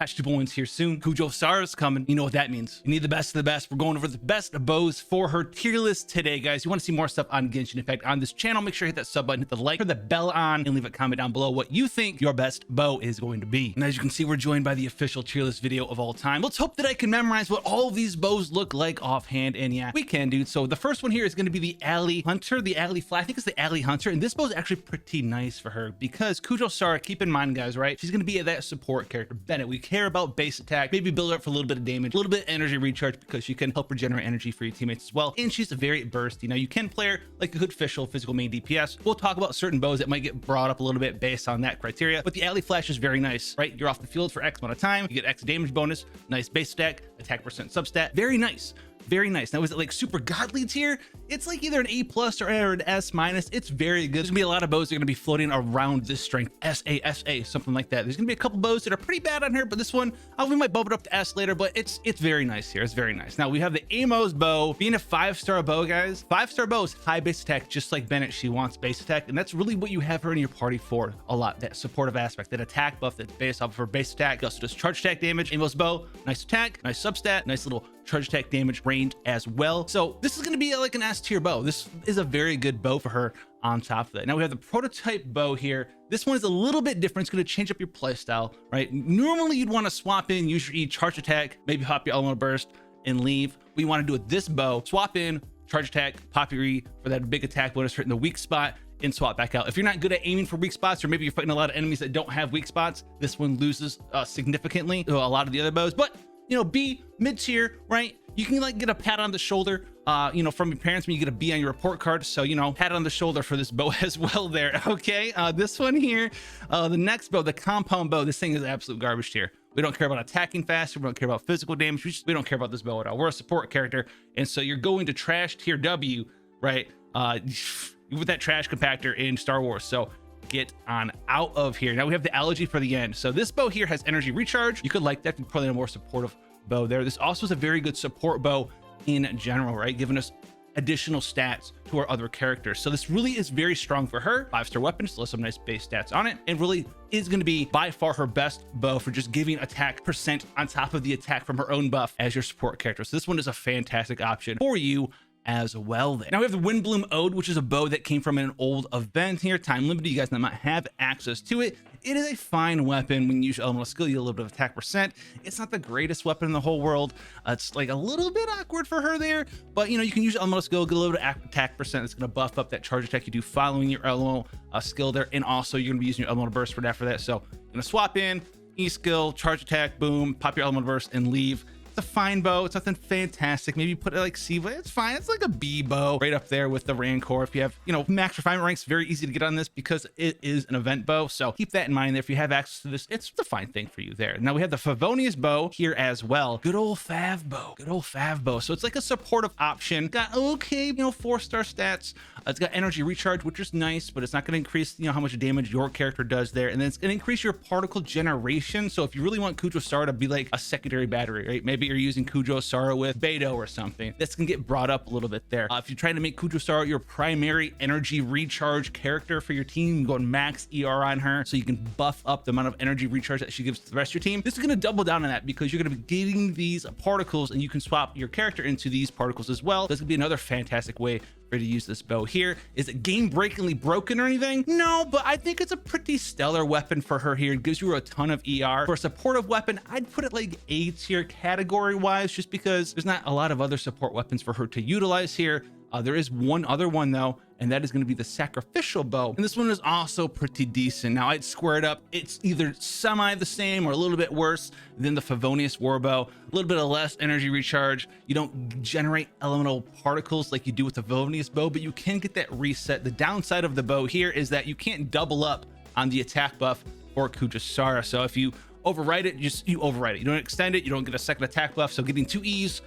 Patch 2.1's here soon. Kujou Sara's coming. You know what that means. You need the best of the best. We're going over the best bows for her tier list today, guys. You want to see more stuff on Genshin Impact on this channel, make sure you hit that sub button, hit the like, turn the bell on, and leave a comment down below what you think your best bow is going to be. And as you can see, we're joined by the official tier list video of all time. Let's hope that I can memorize what all of these bows look like offhand. And yeah, we can, dude. So the first one here is going to be the Alley Hunter, the Alley Fly. I think it's the Alley Hunter. And this bow is actually pretty nice for her because Kujou Sara, keep in mind, guys, right? She's going to be that support character. Bennett, we care about base attack, maybe build her up for a little bit of damage, a little bit of energy recharge because she can help regenerate energy for your teammates as well. And she's very bursty. Now you can play her like a good official physical main DPS. We'll talk about certain bows that might get brought up a little bit based on that criteria, but the Alley Flash is very nice, right? You're off the field for X amount of time, you get X damage bonus, nice base stack, attack percent substat, very nice. Very nice. Now, is it like super godly tier? It's like either an A+ or an S-. It's very good. There's gonna be a lot of bows that are gonna be floating around this strength, SA, something like that. There's gonna be a couple bows that are pretty bad on her, but this one, we might bump it up to S later, but it's very nice here. It's very nice. Now we have the Amos Bow. Being a 5-star bow, guys, 5-star bow is high base attack, just like Bennett. She wants base attack, and that's really what you have her in your party for a lot. That supportive aspect, that attack buff that's based off of her base attack. It also does charge attack damage. Amos Bow, nice attack, nice substat, nice little charge attack damage range as well. So this is going to be like an S tier bow. This is a very good bow for her on top of that. Now we have the prototype bow here. This one is a little bit different. It's going to change up your playstyle, right? Normally you'd want to swap in, use your E, charge attack, maybe hop your elemental burst and leave. What you want to do with this bow, swap in, charge attack, pop your E for that big attack bonus for hitting the weak spot, and swap back out. If you're not good at aiming for weak spots, or maybe you're fighting a lot of enemies that don't have weak spots, this one loses significantly to a lot of the other bows. But you know, B, mid-tier, right? You can like get a pat on the shoulder, you know, from your parents when you get a B on your report card. So, you know, pat on the shoulder for this bow as well there. Okay, this one here, the next bow, the compound bow, this thing is absolute garbage tier. We don't care about attacking faster. We don't care about physical damage. We don't care about this bow at all. We're a support character. And so you're going to trash tier W, right? With that trash compactor in Star Wars. So get on out of here. Now we have the Allergy for the end. So this bow here has energy recharge. You could like that, probably a more supportive bow there. This also is a very good support bow in general, right? Giving us additional stats to our other characters. So this really is very strong for her. 5-star weapon, still has some nice base stats on it, and really is going to be by far her best bow for just giving attack percent on top of the attack from her own buff as your support character. So this one is a fantastic option for you as well then. Now we have the Windbloom Ode, which is a bow that came from an old event here, time limited. You guys might not have access to it. It is a fine weapon when you use elemental skill. You get a little bit of attack percent. It's not the greatest weapon in the whole world. It's like a little bit awkward for her there, but you know, you can use elemental skill, get a little bit of attack percent. It's going to buff up that charge attack you do following your elemental skill there, and also you're going to be using your elemental burst for that. So you're going to swap in E skill, charge attack, boom, pop your elemental burst and leave. A fine bow. It's nothing fantastic. Maybe put it like C, it's fine. It's like a B bow right up there with the Rancor. If you have, you know, max refinement ranks, very easy to get on this because it is an event bow. So keep that in mind there. If you have access to this, it's the fine thing for you there. Now we have the Fivonius Bow here as well. Good old Fav bow. Good old Fav bow. So it's like a supportive option. Got okay, you know, 4-star stats. It's got energy recharge, which is nice, but it's not going to increase, you know, how much damage your character does there. And then it's going to increase your particle generation. So if you really want Kujou Sara to be like a secondary battery, right? Maybe you're using Kujou Sara with Beidou or something, that's gonna get brought up a little bit there. If you're trying to make Kujou Sara your primary energy recharge character for your team, go max ER on her so you can buff up the amount of energy recharge that she gives to the rest of your team. This is gonna double down on that because you're gonna be getting these particles and you can swap your character into these particles as well. That's gonna be another fantastic way for you to use this bow here. Is it game breakingly broken or anything? No, but I think it's a pretty stellar weapon for her here. It gives you a ton of ER. For a supportive weapon, I'd put it like A tier category wise, just because there's not a lot of other support weapons for her to utilize here. There is one other one though, and that is going to be the Sacrificial Bow. And this one is also pretty decent. Now I'd square it up. It's either semi the same or a little bit worse than the Fivonius War Bow. A little bit of less energy recharge. You don't generate elemental particles like you do with the Fivonius Bow, but you can get that reset. The downside of the bow here is that you can't double up on the attack buff for Kujou Sara. So if you overwrite it, you overwrite it. You don't extend it, you don't get a second attack buff. So getting 2 E's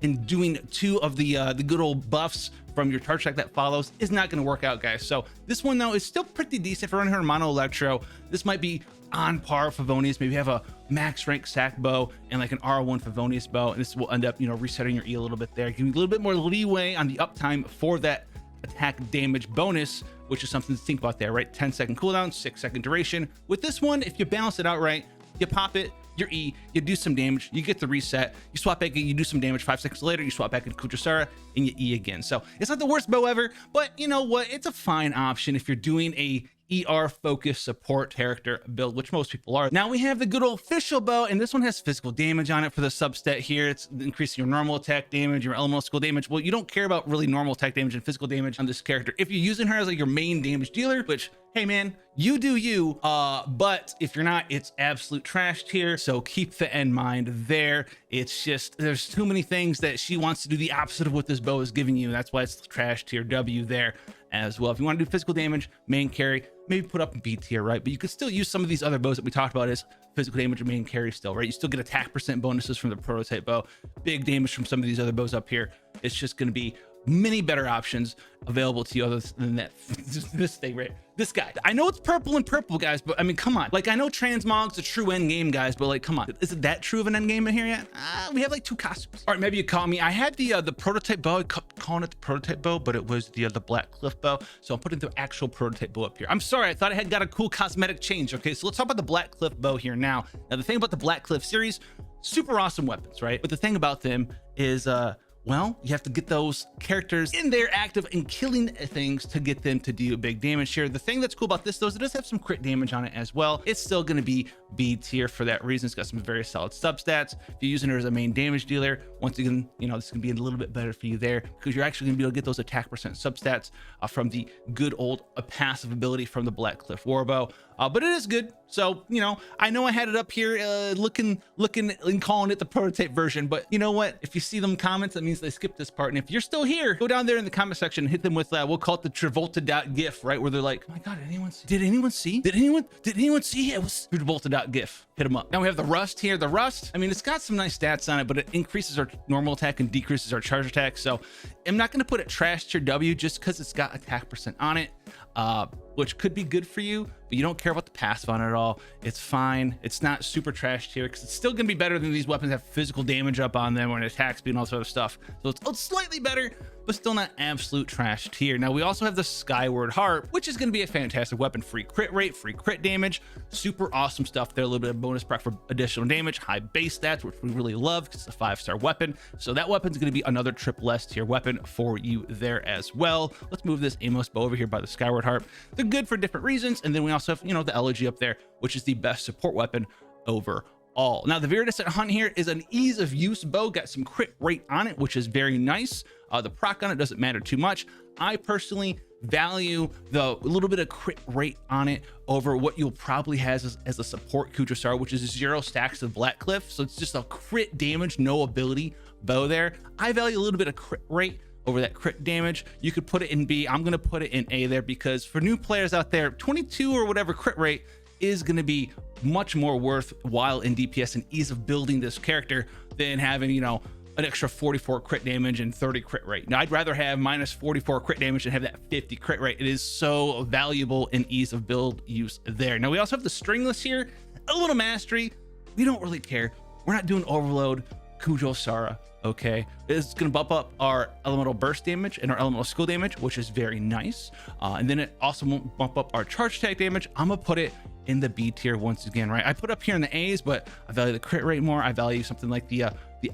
and doing 2 of the good old buffs from your charge attack that follows is not going to work out, guys. So this one though is still pretty decent for running her mono electro. This might be on par with Fivonius. Maybe have a max rank sack bow and like an R1 Fivonius bow, and this will end up, you know, resetting your E a little bit there, giving you a little bit more leeway on the uptime for that attack damage bonus, which is something to think about there, right? 10-second cooldown, 6-second duration. With this one, if you balance it out right, you pop it, your E, you do some damage, you get the reset, you swap back, you do some damage, 5 seconds later, you swap back into Kujou Sara and you E again. So it's not the worst bow ever, but you know what? It's a fine option if you're doing a ER focused support character build, which most people are. Now we have the good old official bow, and this one has physical damage on it for the substat here. It's increasing your normal attack damage, your elemental skill damage. Well, you don't care about really normal attack damage and physical damage on this character if you're using her as like your main damage dealer, which, hey man, you do you, but if you're not, it's absolute trash tier. So keep that in mind there. It's just, there's too many things that she wants to do the opposite of what this bow is giving you. That's why it's trash tier W there as well. If you want to do physical damage, main carry, maybe put up in B tier, right? But you could still use some of these other bows that we talked about as physical damage and main carry still, right? You still get attack percent bonuses from the prototype bow, big damage from some of these other bows up here. It's just going to be many better options available to you other than that. This thing, right? This guy. I know it's purple and purple, guys, but I mean, come on. Like, I know transmog's a true end game, guys, but like, come on. Is it that true of an end game in here yet? We have like 2 costumes. All right, maybe you call me. I had the prototype bow. I kept calling it the prototype bow, but it was the Black Cliff bow. So I'm putting the actual prototype bow up here. I'm sorry, I thought I had got a cool cosmetic change. Okay, so let's talk about the Black Cliff bow here now. Now, the thing about the Black Cliff series, super awesome weapons, right? But the thing about them is, well, you have to get those characters in there active and killing things to get them to do big damage here. The thing that's cool about this, though, is it does have some crit damage on it as well. It's still going to be B tier for that reason. It's got some very solid substats. If you're using her as a main damage dealer, once again, you know, this is going to be a little bit better for you there because you're actually going to be able to get those attack percent substats from the good old passive ability from the Black Cliff Warbow. But it is good. So, you know I had it up here looking and calling it the prototype version, but you know what? If you see them comments, that means they skipped this part. And if you're still here, go down there in the comment section and hit them with, we'll call it the Travolta.gif, right? Where they're like, oh my God, did anyone see? Did anyone see? Did anyone see? It was Travolta.gif. Hit them up. Now we have the Rust here. The Rust, I mean, it's got some nice stats on it, but it increases our normal attack and decreases our charge attack. So I'm not going to put it trash tier W just because it's got attack percent on it, which could be good for you, but you don't care about the passive on it at all. It's fine. It's not super trash tier because it's still going to be better than these weapons that have physical damage up on them or an attack speed and all this other stuff. So it's slightly better, but still not absolute trash tier. Now we also have the Skyward Heart, which is going to be a fantastic weapon. Free crit rate, free crit damage, super awesome stuff there. A little bit of bonus proc for additional damage, high base stats, which we really love because it's a 5-star weapon. So that weapon's going to be another triple S tier weapon for you there as well. Let's move this Amos Bow over here by the Skyward Heart. They're good for different reasons. And then we also have, you know, the Elegy up there, which is the best support weapon overall. Now the Viridescent Hunt here is an ease of use bow, got some crit rate on it, which is very nice. The proc on it doesn't matter too much. I personally value the little bit of crit rate on it over what you'll probably has as a support Kujou Sara, which is 0 stacks of Black Cliff. So it's just a crit damage, no ability bow there. I value a little bit of crit rate over that crit damage. You could put it in B. I'm going to put it in A there because for new players out there, 22 or whatever crit rate is going to be much more worthwhile in DPS and ease of building this character than having, you know, an extra 44 crit damage and 30 crit rate. Now I'd rather have minus 44 crit damage and have that 50 crit rate. It is so valuable in ease of build use there. Now we also have the Stringless here, a little mastery. We don't really care. We're not doing overload Kujou Sara. Okay, it's going to bump up our elemental burst damage and our elemental skill damage, which is very nice. And then it also won't bump up our charge attack damage. I'm gonna put it in the B tier once again, right? I put up here in the A's, but I value the crit rate more. I value something like the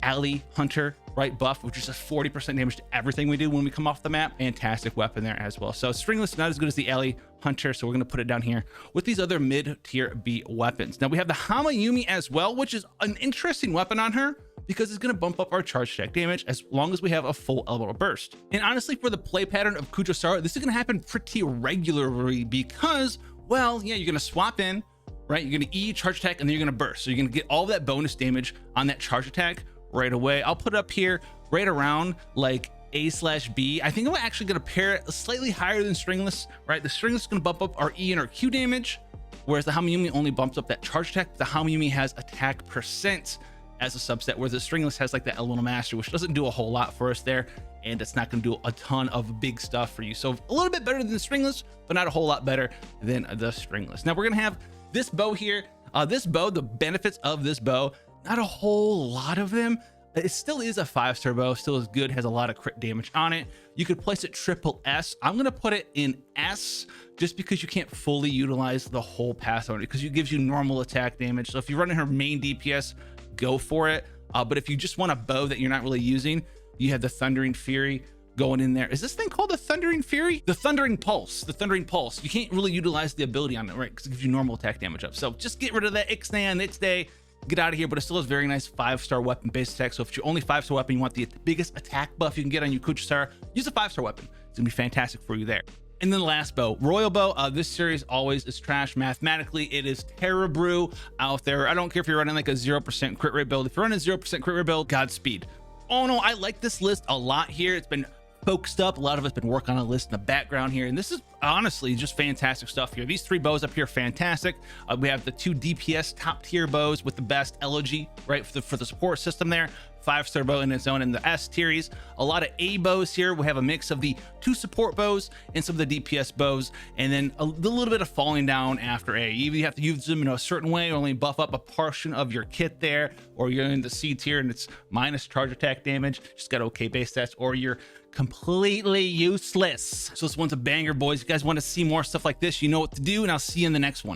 Alley Hunter, right, buff, which is a 40% damage to everything we do when we come off the map. Fantastic weapon there as well. So Stringless, not as good as the Alley Hunter, so we're gonna put it down here with these other mid-tier B weapons. Now we have the Hamayumi as well, which is an interesting weapon on her because it's going to bump up our charge attack damage as long as we have a full elemental burst. And honestly, for the play pattern of Kujou Sara, this is going to happen pretty regularly because, well, yeah, you're going to swap in, right? You're going to E, charge attack, and then you're going to burst. So you're going to get all that bonus damage on that charge attack right away. I'll put it up here right around like A/B. I think I'm actually going to pair it slightly higher than Stringless, right? The Stringless is going to bump up our E and our Q damage, whereas the Hamayumi only bumps up that charge attack. The Hamayumi has attack percent as a subset, where the Stringless has like that elemental mastery, which doesn't do a whole lot for us there, and it's not going to do a ton of big stuff for you. So a little bit better than the Stringless, but not a whole lot better than the Stringless. Now we're going to have this bow here. This bow, the benefits of this bow, not a whole lot of them. It still is a 5-star bow, still is good, has a lot of crit damage on it. You could place it triple S. I'm gonna put it in S just because you can't fully utilize the whole pass on it, because it gives you normal attack damage. So if you're running her main DPS, go for it. But if you just want a bow that you're not really using, you have the Thundering Fury going in there. Is this thing called the Thundering Fury? The Thundering Pulse. The Thundering Pulse. You can't really utilize the ability on it, right? Because it gives you normal attack damage up. So just get rid of that Ixnay on its day. Get out of here, but it still has very nice 5-star weapon base attack. So if it's your only 5-star weapon, you want the biggest attack buff you can get on your Kujou Sara, use a 5-star weapon. It's gonna be fantastic for you there. And then the last bow, Royal Bow. This series always is trash mathematically. It is Brew out there. I don't care if you're running like a 0% crit rate build. If you're running a 0% crit rate build, Godspeed. Oh no, I like this list a lot here. It's been focused up. A lot of us been working on a list in the background here, and this is honestly just fantastic stuff here. These 3 bows up here, fantastic. We have the 2 DPS top tier bows with the best elegy, right, for the support system there. 5-star bow in its own in the S series. A lot of A bows here. We have a mix of the 2 support bows and some of the DPS bows, and then a little bit of falling down after A. You either have to use them in a certain way, or only buff up a portion of your kit there, or you're in the C tier and it's minus charge attack damage, just got okay base stats, or you're completely useless. So this one's a banger, boys. If you guys want to see more stuff like this, you know what to do, and I'll see you in the next one.